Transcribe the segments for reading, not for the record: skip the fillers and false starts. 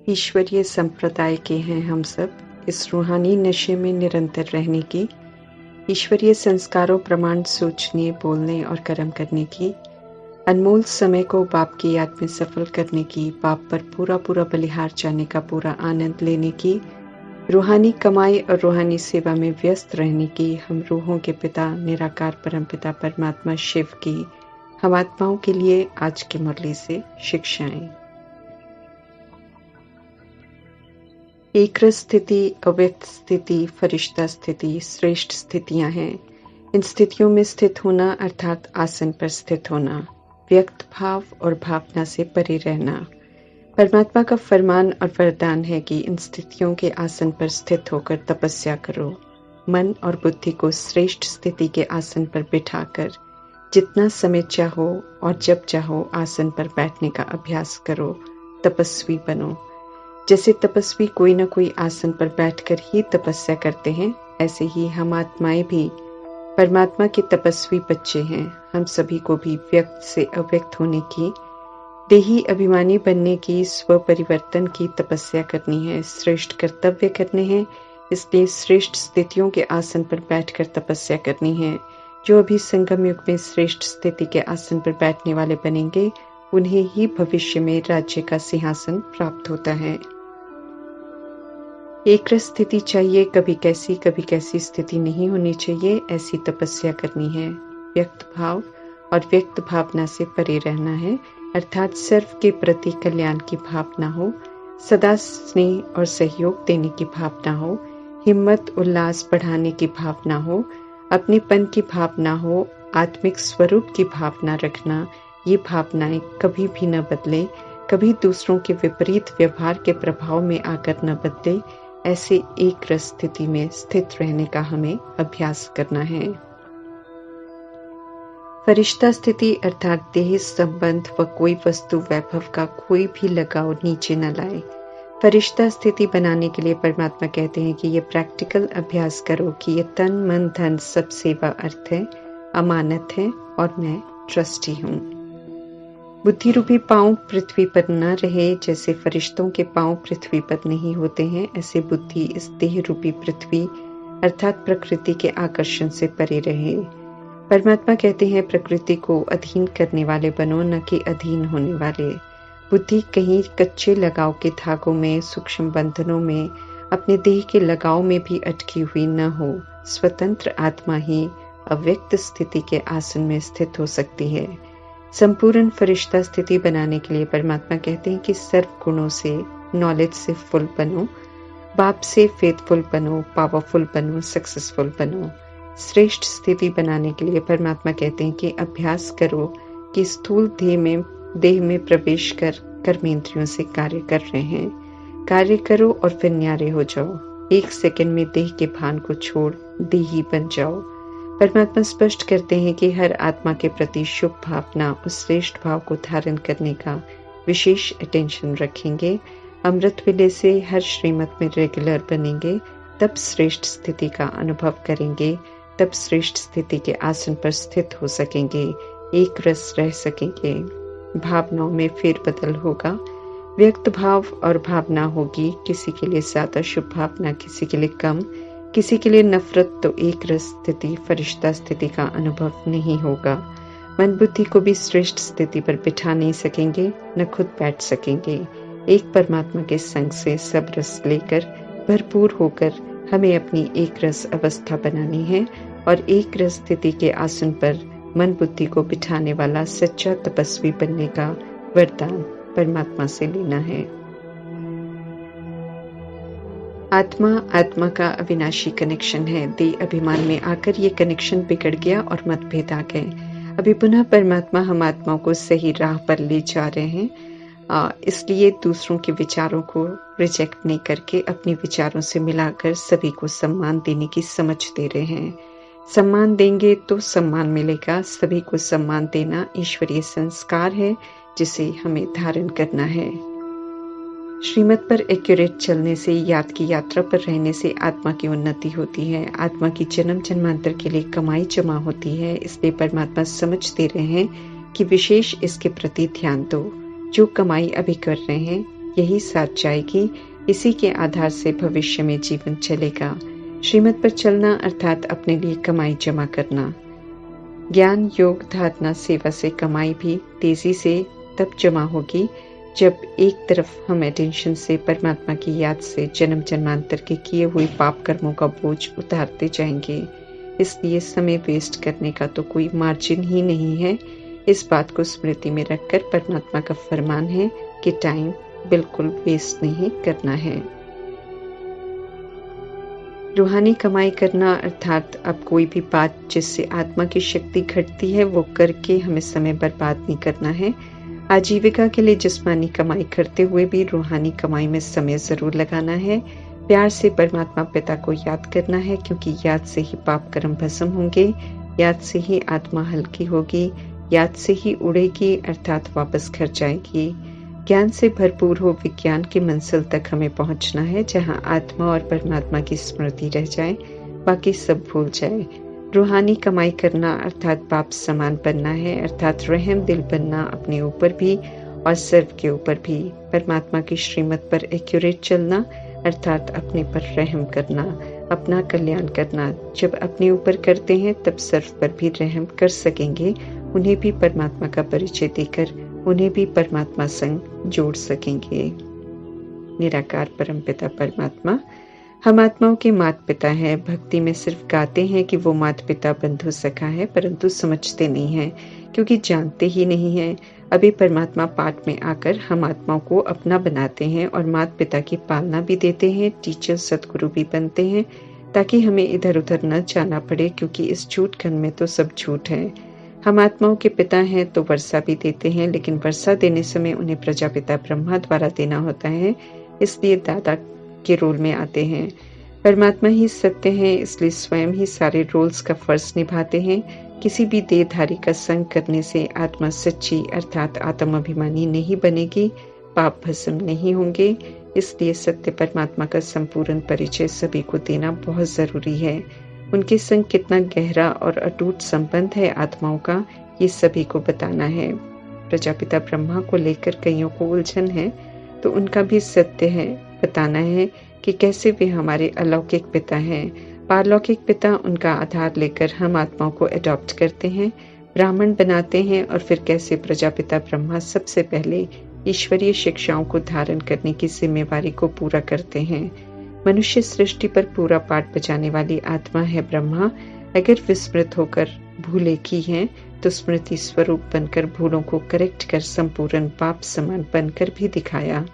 ईश्वरीय संप्रदाय के हैं हम सब, इस रूहानी नशे में निरंतर रहने की, ईश्वरीय संस्कारों प्रमाण सोचने, बोलने और कर्म करने की, अनमोल समय को बाप की याद में सफल करने की, बाप पर पूरा पूरा बलिहार जाने का पूरा आनंद लेने की, रूहानी कमाई और रूहानी सेवा में व्यस्त रहने की, हम रूहों के पिता निराकार परमपिता परमात्मा शिव की हम आत्माओं के लिए आज की मुरली से शिक्षाएं। एक रस स्थिति, अव्यक्त स्थिति, फरिश्ता स्थिति श्रेष्ठ स्थितियां हैं। इन स्थितियों में स्थित होना अर्थात आसन पर स्थित होना, व्यक्त भाव और भावना से परे रहना। परमात्मा का फरमान और वरदान है कि इन स्थितियों के आसन पर स्थित होकर तपस्या करो। मन और बुद्धि को श्रेष्ठ स्थिति के आसन पर बिठाकर जितना समय चाहो और जब चाहो आसन पर बैठने का अभ्यास करो। तपस्वी बनो। जैसे तपस्वी कोई न कोई आसन पर बैठकर ही तपस्या करते हैं, ऐसे ही हम आत्माएं भी परमात्मा के तपस्वी बच्चे हैं। हम सभी को भी व्यक्त से अव्यक्त होने की, देही अभिमानी बनने की, स्व परिवर्तन की तपस्या करनी है, श्रेष्ठ कर्तव्य करने हैं। इसलिए श्रेष्ठ स्थितियों के आसन पर बैठकर तपस्या करनी है। जो अभी संगम युग में श्रेष्ठ स्थिति के आसन पर बैठने वाले बनेंगे, उन्हें ही भविष्य में राज्य का सिंहासन प्राप्त होता है। एक रस स्थिति चाहिए, कभी कैसी स्थिति नहीं होनी चाहिए, ऐसी तपस्या करनी है। व्यक्त भाव और व्यक्त भावना से परे रहना है, अर्थात सर्व के प्रति कल्याण की भावना हो, सदा स्नेह और सहयोग देने की भावना हो, हिम्मत उल्लास बढ़ाने की भावना हो, अपनेपन की भावना हो, आत्मिक स्वरूप की भावना रखना। ये भावनाएं कभी भी न बदले, कभी दूसरों के विपरीत व्यवहार के प्रभाव में आकर न बदले। ऐसे एक रस स्थिति में स्थित रहने का हमें अभ्यास करना है। फरिश्ता स्थिति अर्थात देह संबंध व कोई वस्तु वैभव का कोई भी लगाव नीचे न लाए। फरिश्ता स्थिति बनाने के लिए परमात्मा कहते हैं कि ये प्रैक्टिकल अभ्यास करो कि ये तन मन धन सब सेवा अर्थ है, अमानत है और मैं ट्रस्टी हूँ। बुद्धि रूपी पांव पृथ्वी पर न रहे, जैसे फरिश्तों के पांव पृथ्वी पर नहीं होते हैं, ऐसे बुद्धि इस देह रूपी पृथ्वी अर्थात प्रकृति के आकर्षण से परे रहे। परमात्मा कहते हैं प्रकृति को अधीन करने वाले बनो, न कि अधीन होने वाले। बुद्धि कहीं कच्चे लगाव के धागों में, सूक्ष्म बंधनों में, अपने देह के लगाव में भी अटकी हुई न हो। स्वतंत्र आत्मा ही अव्यक्त स्थिति के आसन में स्थित हो सकती है। संपूर्ण फरिश्ता स्थिति बनाने के लिए परमात्मा कहते हैं कि सर्व गुणों से, नॉलेज से फुल बनो, बाप से फेथफुल बनो, पावरफुल बनो, सक्सेसफुल बनो। श्रेष्ठ स्थिति बनाने के लिए परमात्मा कहते हैं कि अभ्यास करो कि स्थूल देह में प्रवेश कर कर्मेंद्रियों से कार्य कर रहे हैं। कार्य करो और फिर न्यारे हो जाओ। एक सेकंड में देह के भान को छोड़ देही बन जाओ। परमात्मा स्पष्ट करते हैं कि हर आत्मा के प्रति शुभ भावना, उस श्रेष्ठ भाव को धारण करने का विशेष अटेंशन रखेंगे। अमृत वेले से हर श्रीमत में रेगुलर बनेंगे, तब श्रेष्ठ स्थिति का अनुभव करेंगे, तब श्रेष्ठ स्थिति के आसन पर स्थित हो सकेंगे, एक रस रह सकेंगे। भावनाओं में फेरबदल होगा, व्यक्त भाव और भावना होगी, किसी के लिए ज्यादा शुभ भावना, किसी के लिए कम, किसी के लिए नफरत। तो एक रस स्थिति फरिश्ता स्थिति का अनुभव नहीं होगा। मन बुद्धि को भी श्रेष्ठ स्थिति पर बिठा नहीं सकेंगे, न खुद बैठ सकेंगे। एक परमात्मा के संग से सब रस लेकर भरपूर होकर हमें अपनी एक रस अवस्था बनानी है और एक रस स्थिति के आसन पर मन बुद्धि को बिठाने वाला सच्चा तपस्वी बनने का वरदान परमात्मा से लेना है। आत्मा का अविनाशी कनेक्शन है। देह अभिमान में आकर ये कनेक्शन बिगड़ गया और मतभेद आ गए। अभी पुनः परमात्मा हम आत्माओं को सही राह पर ले जा रहे हैं। इसलिए दूसरों के विचारों को रिजेक्ट नहीं करके अपने विचारों से मिलाकर सभी को सम्मान देने की समझ दे रहे हैं। सम्मान देंगे तो सम्मान मिलेगा। सभी को सम्मान देना ईश्वरीय संस्कार है जिसे हमें धारण करना है। श्रीमत पर एक्यूरेट चलने से, याद की यात्रा पर रहने से आत्मा की उन्नति होती है। आत्मा की जन्म जन्मांतर के लिए कमाई जमा होती है। इसलिए परमात्मा समझ दे रहे हैं कि विशेष इसके प्रति ध्यान दो। जो कमाई अभी कर रहे हैं यही साथ जाएगी, इसी के आधार से भविष्य में जीवन चलेगा। श्रीमत पर चलना अर्थात अपने लिए कमाई जमा करना। ज्ञान, योग, धारणा, सेवा से कमाई भी तेजी से तब जमा होगी जब एक तरफ हम अटेंशन से परमात्मा की याद से जन्म जन्मांतर के किए हुए पाप कर्मों का बोझ उतारते जाएंगे। इसलिए समय वेस्ट करने का तो कोई मार्जिन ही नहीं है। इस बात को स्मृति में रखकर परमात्मा का फरमान है कि टाइम बिल्कुल वेस्ट नहीं करना है। रूहानी कमाई करना अर्थात अब कोई भी बात जिससे आत्मा की शक्ति घटती है वो करके हमें समय बर्बाद नहीं करना है। आजीविका के लिए जिस्मानी कमाई करते हुए भी रूहानी कमाई में समय जरूर लगाना है। प्यार से परमात्मा पिता को याद करना है, क्योंकि याद से ही पाप कर्म भस्म होंगे, याद से ही आत्मा हल्की होगी, याद से ही उड़ेगी अर्थात वापस घर जाएगी। ज्ञान से भरपूर हो विज्ञान की मंजिल तक हमें पहुंचना है, जहां आत्मा और परमात्मा की स्मृति रह जाए, बाकी सब भूल जाए। रूहानी कमाई करना अर्थात पाप समान बनना है, अर्थात रहम दिल बनना अपने ऊपर भी और सर्व के ऊपर भी। परमात्मा की श्रीमत पर एक्यूरेट चलना अर्थात अपने पर रहम करना, अपना कल्याण करना। जब अपने ऊपर करते हैं तब सर्व पर भी रहम कर सकेंगे, उन्हें भी परमात्मा का परिचय देकर उन्हें भी परमात्मा संग जोड़ सकेंगे। निराकार परमपिता परमात्मा हम आत्माओं के माता पिता हैं। भक्ति में सिर्फ गाते हैं कि वो माता पिता बंधु सखा है, परंतु समझते नहीं हैं, क्योंकि जानते ही नहीं हैं। अभी परमात्मा पाठ में आकर हम आत्माओं को अपना बनाते हैं और माता पिता की पालना भी देते हैं, टीचर सदगुरु भी बनते हैं, ताकि हमें इधर उधर न जाना पड़े, क्योंकि इस झूठ खंड में तो सब झूठ है। हम आत्माओं के पिता हैं तो वर्षा भी देते हैं, लेकिन वर्षा देने समय उन्हें प्रजापिता ब्रह्मा द्वारा देना होता है, इसलिए दादा के रोल में आते हैं। परमात्मा ही सत्य है, इसलिए स्वयं ही सारे रोल्स का फर्ज निभाते हैं। किसी भी देहधारी का संग करने से आत्मा सच्ची अर्थात आत्म अभिमानी नहीं बनेगी, पाप भस्म नहीं होंगे। इसलिए सत्य परमात्मा का संपूर्ण परिचय सभी को देना बहुत जरूरी है। उनके संग कितना गहरा और अटूट संबंध है आत्माओं का, ये सभी को बताना है। प्रजापिता ब्रह्मा को लेकर कईयों को उलझन है, तो उनका भी सत्य है बताना है कि कैसे वे हमारे अलौकिक पिता हैं। पारलौकिक पिता उनका आधार लेकर हम आत्माओं को अडॉप्ट करते हैं, ब्राह्मण बनाते हैं, और फिर कैसे प्रजापिता ब्रह्मा सबसे पहले ईश्वरीय शिक्षाओं को धारण करने की जिम्मेवारी को पूरा करते हैं। मनुष्य सृष्टि पर पूरा पाठ बजाने वाली आत्मा है ब्रह्मा। अगर विस्मृत होकर भूले की हैं तो स्मृति स्वरूप बनकर भूलों को करेक्ट कर संपूर्ण पाप समान बनकर भी दिखाया,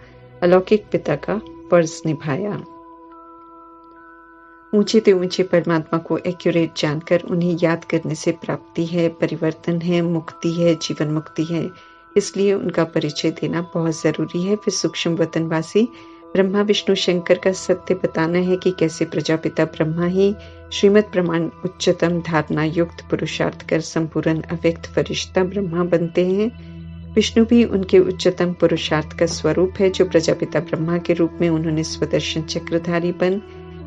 अलौकिक पिता का फर्ज निभाया। ऊंचे ते ऊंचे परमात्मा को एक्यूरेट जानकर उन्हें याद करने से प्राप्ति है, परिवर्तन है, मुक्ति है, जीवन मुक्ति है। इसलिए उनका परिचय देना बहुत जरूरी है। फिर सूक्ष्म वतनवासी ब्रह्मा विष्णु शंकर का सत्य बताना है कि कैसे प्रजापिता ब्रह्मा ही श्रीमद प्रमाण उच्चतम धारणा युक्त पुरुषार्थ कर संपूर्ण अव्यक्त फरिश्ता ब्रह्मा बनते हैं। विष्णु भी उनके उच्चतम पुरुषार्थ का स्वरूप है, जो प्रजापिता ब्रह्मा के रूप में उन्होंने स्वदर्शन चक्रधारी बन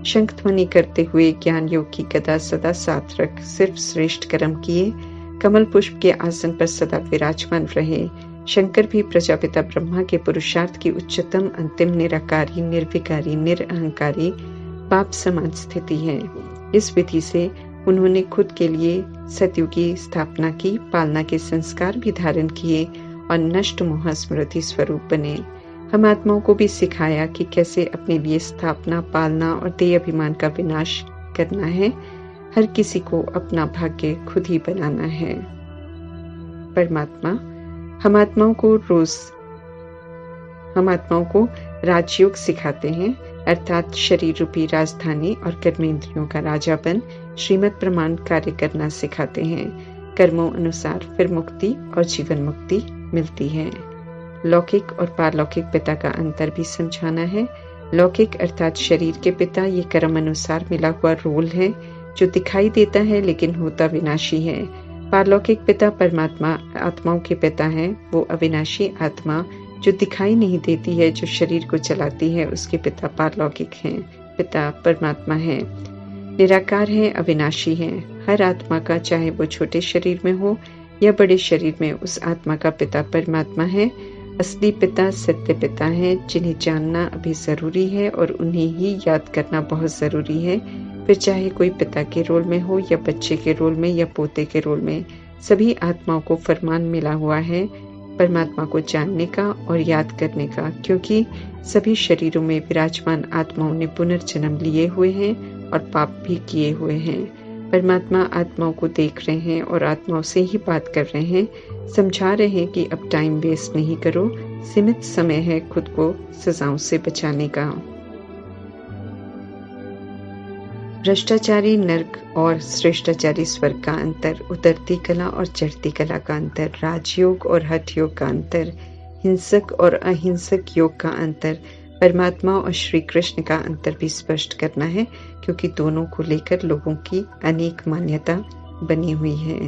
शंख ध्वनि करते हुए ज्ञान योग की गदा सदा साथ रख सिर्फ श्रेष्ठ कर्म किए, कमल पुष्प के आसन पर सदा विराजमान रहे। शंकर भी प्रजापिता ब्रह्मा के पुरुषार्थ की उच्चतम अंतिम निराकारी निर्विकारी निरअहंकारी बाप समान स्थिति है। इस विधि से उन्होंने खुद के लिए सतयुग की स्थापना की, पालना के संस्कार भी धारण किए और नष्ट मोह स्मृति स्वरूप बने। हम आत्माओं को भी सिखाया कि कैसे अपने लिए स्थापना, पालना और देह अभिमान का विनाश करना है। हर किसी को अपना भाग्य खुद ही बनाना है। परमात्मा हम आत्माओं को राजयोग सिखाते हैं, अर्थात शरीर रूपी राजधानी और कर्मेंद्रियों का राजा बन श्रीमद प्रमाण कार्य करना सिखाते हैं। कर्मों अनुसार फिर मुक्ति और जीवन मुक्ति मिलती है। लौकिक और पारलौकिक पिता का अंतर भी समझाना है। लौकिक अर्थात शरीर के पिता ये कर्म अनुसार मिला हुआ रोल है, जो दिखाई देता है लेकिन होता विनाशी है। पारलौकिक पिता परमात्मा आत्माओं के पिता हैं, वो अविनाशी आत्मा जो दिखाई नहीं देती है, जो शरीर को चलाती है, उसके पिता पारलौकिक हैं। पिता परमात्मा है, निराकार है, अविनाशी है। हर आत्मा का चाहे वो छोटे शरीर में हो या बड़े शरीर में उस आत्मा का पिता परमात्मा है। असली पिता सत्य पिता है, जिन्हें जानना अभी जरूरी है और उन्हें ही याद करना बहुत जरूरी है। फिर चाहे कोई पिता के रोल में हो या बच्चे के रोल में या पोते के रोल में, सभी आत्माओं को फरमान मिला हुआ है परमात्मा को जानने का और याद करने का, क्योंकि सभी शरीरों में विराजमान आत्माओं ने पुनर्जन्म लिए हुए हैं और पाप भी किए हुए हैं। परमात्मा आत्माओं को देख रहे हैं और आत्माओं से ही बात कर रहे हैं, समझा रहे हैं कि अब टाइम वेस्ट नहीं करो, सीमित समय है खुद को सजाओं से बचाने का। भ्रष्टाचारी नर्क और श्रेष्ठाचारी स्वर्ग का अंतर, उतरती कला और चढ़ती कला का अंतर, राजयोग और हठ योग का अंतर, हिंसक और अहिंसक योग का अंतर, परमात्मा और श्री कृष्ण का अंतर भी स्पष्ट करना है, क्योंकि दोनों को लेकर लोगों की अनेक मान्यता बनी हुई है।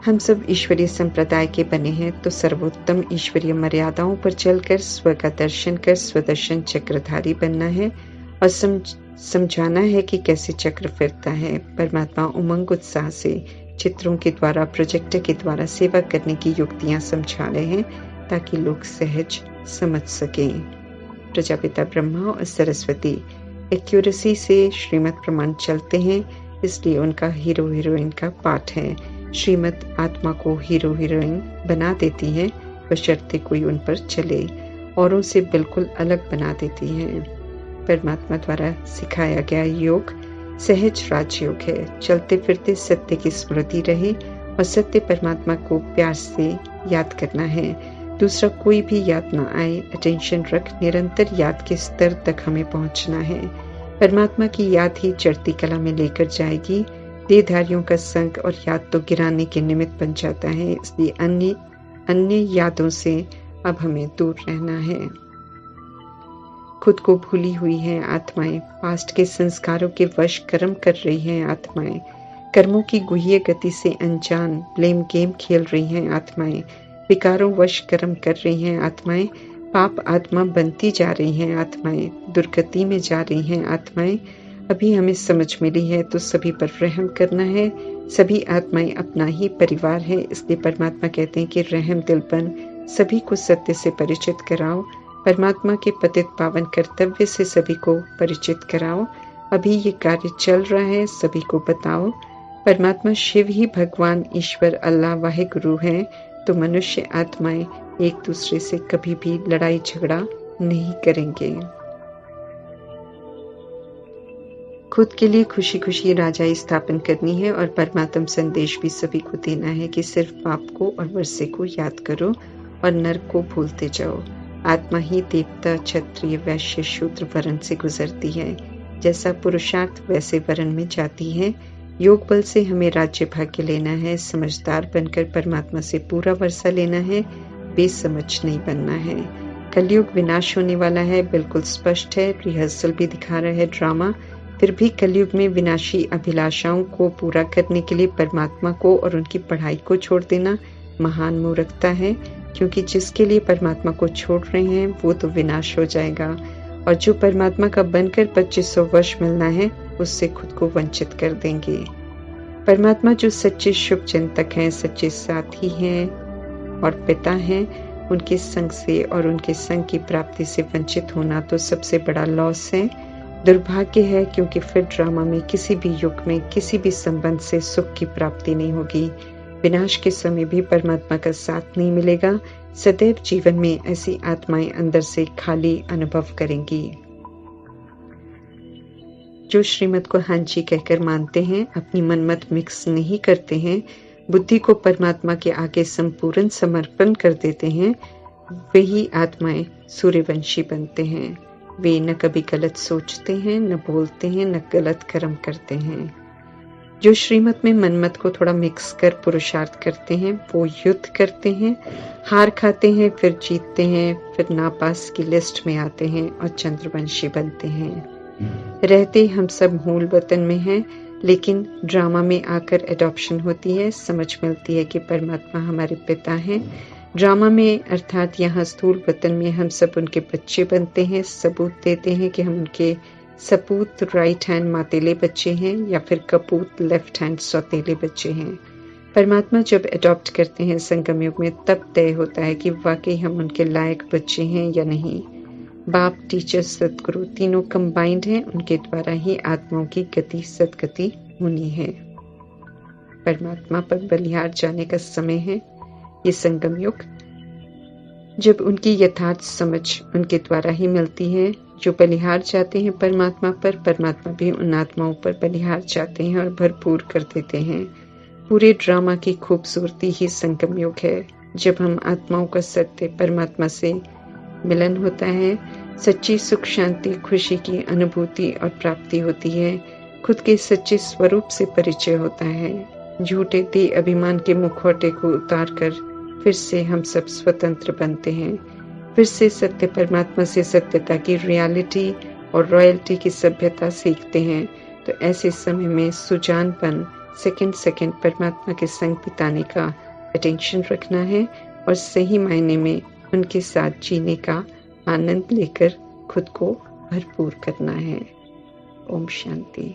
हम सब ईश्वरीय संप्रदाय के बने हैं, तो सर्वोत्तम ईश्वरीय मर्यादाओं पर चलकर स्व का दर्शन कर स्वदर्शन चक्रधारी बनना है और समझाना है कि कैसे चक्र फिरता है। परमात्मा उमंग उत्साह से चित्रों के द्वारा, प्रोजेक्टर के द्वारा सेवा करने की युक्तियां समझा रहे हैं, ताकि लोग सहज समझ सकें। प्रजापिता ब्रह्मा और सरस्वती एक्यूरेसी से श्रीमत प्रमाण चलते हैं, इसलिए उनका हीरो हीरोइन का पाठ है। श्रीमत आत्मा को हीरो हीरोइन बना देती है, बशर्ते कोई उन पर चले, औरों से बिल्कुल अलग बना देती है। परमात्मा द्वारा सिखाया गया योग सहज राजयोग है। चलते फिरते सत्य की स्मृति रहे और सत्य परमात्मा को प्यार से याद करना है। दूसरा कोई भी याद ना आए, अटेंशन रख निरंतर याद के स्तर तक हमें पहुंचना है। परमात्मा की याद ही चढ़ती कला में लेकर जाएगी। देहधारियों का संग और याद तो गिराने के निमित्त बन जाता है, इसलिए अन्य यादों से अब हमें दूर रहना है। खुद को भूली हुई हैं आत्माएं, पास्ट के संस्कारों के वश कर्म कर रही हैं आत्माएं, कर्मों की गुह्य गति से अनजान ब्लेम गेम खेल रही हैं आत्माएं, विकारों वश कर्म कर रही हैं आत्माएं, पाप आत्मा बनती जा रही हैं आत्माएं, दुर्गति में जा रही हैं आत्माएं। अभी हमें समझ मिली है तो सभी पर रहम करना है। सभी आत्माएं अपना ही परिवार है, इसलिए परमात्मा कहते हैं कि रहम दिलपन सभी को सत्य से परिचित कराओ। परमात्मा के पतित पावन कर्तव्य से सभी को परिचित कराओ। अभी ये कार्य चल रहा है, सभी को बताओ। परमात्मा शिव ही भगवान ईश्वर अल्लाह वाहिगुरु हैं, तो मनुष्य आत्माएं एक दूसरे से कभी भी लड़ाई झगड़ा नहीं करेंगे। खुद के लिए खुशी खुशी राजाई स्थापन करनी है और परमात्म संदेश भी सभी को देना है कि सिर्फ पाप को और वर्षे को याद करो और नरक को भूलते जाओ। आत्मा ही देवता, क्षत्रिय, वैश्य, शूद्र वर्ण से गुजरती है। जैसा पुरुषार्थ वैसे वर्ण में जाती है। योग बल से हमें राज्य भाग्य लेना है। समझदार बनकर परमात्मा से पूरा वर्षा लेना है, बेसमझ नहीं बनना है। कलयुग विनाश होने वाला है, बिल्कुल स्पष्ट है। रिहर्सल भी दिखा रहा है ड्रामा। फिर भी कलयुग में विनाशी अभिलाषाओं को पूरा करने के लिए परमात्मा को और उनकी पढ़ाई को छोड़ देना महान मूर्खता है, क्योंकि जिसके लिए परमात्मा को छोड़ रहे हैं वो तो विनाश हो जाएगा, और जो परमात्मा का बनकर 2500 वर्ष मिलना है उससे खुद को वंचित कर देंगे। परमात्मा जो सच्चे शुभ चिंतक हैं, सच्चे साथी हैं और पिता हैं, उनके संग से और उनके संग की प्राप्ति से वंचित होना तो सबसे बड़ा लॉस है, दुर्भाग्य है, क्योंकि फिर ड्रामा में किसी भी युग में किसी भी संबंध से सुख की प्राप्ति नहीं होगी। विनाश के समय भी परमात्मा का साथ नहीं मिलेगा। सदैव जीवन में ऐसी आत्माएं अंदर से खाली अनुभव करेंगी। जो श्रीमत को हाँ जी कहकर मानते हैं, अपनी मनमत मिक्स नहीं करते हैं, बुद्धि को परमात्मा के आगे संपूर्ण समर्पण कर देते हैं, वही आत्माएं सूर्यवंशी बनते हैं। वे न कभी गलत सोचते हैं, न बोलते हैं, न गलत कर्म करते हैं। जो श्रीमत में मनमत को थोड़ा मिक्स कर पुरुषार्थ करते हैं, वो युद्ध करते हैं, हार खाते हैं, फिर जीतते हैं, फिर नापास की लिस्ट में आते हैं और चंद्रवंशी बनते हैं। रहते हम सब मूल वतन में हैं, लेकिन ड्रामा में आकर एडॉप्शन होती है, समझ मिलती है कि परमात्मा हमारे पिता हैं। ड्रामा में अर्थात यहाँ स्थूल वतन में हम सब उनके बच्चे बनते हैं, सबूत देते हैं कि हम उनके सपूत राइट हैंड मातेले बच्चे हैं या फिर कपूत लेफ्ट हैंड सौतेले बच्चे हैं। परमात्मा जब अडॉप्ट करते हैं संगम युग में, तब तय होता है कि वाकई हम उनके लायक बच्चे हैं या नहीं। बाप, टीचर, सदगुरु तीनों कंबाइंड हैं, उनके द्वारा ही आत्माओं की गति सदगति होनी है। परमात्मा पर बलिहार जाने का समय है ये संगम युग, जब उनकी यथार्थ समझ उनके द्वारा ही मिलती है। जो बलिहार जाते हैं परमात्मा पर, परमात्मा भी उन आत्माओं पर बलिहार जाते हैं और भरपूर कर देते हैं। पूरे ड्रामा की खूबसूरती ही संगम युग है, जब हम आत्माओं का सत्य परमात्मा से मिलन होता है, सच्ची सुख, शांति, खुशी की अनुभूति और प्राप्ति होती है। खुद के सच्चे स्वरूप से परिचय होता है। झूठे देह अभिमान के मुखौटे को उतार कर फिर से हम सब स्वतंत्र बनते हैं। फिर से सत्य परमात्मा से सत्यता की रियलिटी और रॉयल्टी की सभ्यता सीखते हैं। तो ऐसे समय में सुजानपन, सेकंड सेकंड परमात्मा के संग बिताने का अटेंशन रखना है और सही मायने में उनके साथ जीने का आनंद लेकर खुद को भरपूर करना है। ओम शांति।